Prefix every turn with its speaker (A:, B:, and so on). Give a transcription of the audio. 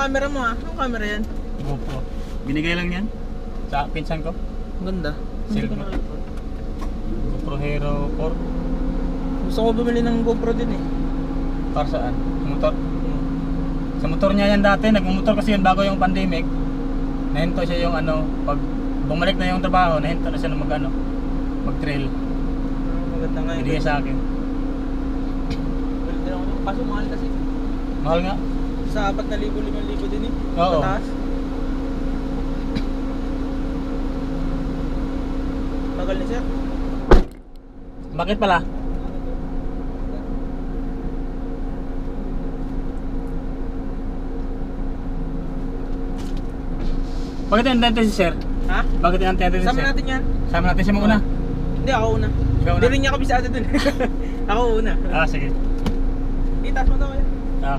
A: camera mo ah. Anong camera yan?
B: GoPro. Binigay lang yan sa pinsan ko.
A: Ang ganda. Hindi ko
B: Silver.
A: nakita.
B: GoPro Hero 4.
A: Gusto ko bumili ng GoPro din eh.
B: Para saan? Sa motor? Sa motor niya yan dati. Nagmumotor kasi yun bago yung pandemic. Nahinto siya yung ano, pag bumalik na yung trabaho, nahinto na siya na mag-trail.
A: Maganda nga
B: Hindi niya sa akin.
A: Maganda ako. Kaso mahal kasi.
B: Mahal nga.
A: Sa 4,000, 5,000 din eh.
B: Oo.
A: Pataas. Tagal ni sir.
B: Bakit pala? Bakit natin si sir?
A: Ha?
B: Bakit natin si sir?
A: Sama natin yan.
B: Sama natin siya muna.
A: Hindi, ako una.
B: Ikaw
A: Hindi
B: una?
A: rin niya kabisado dun. Ako una.
B: Ah, sige.
A: Itaas mo daw kaya.
B: Ah.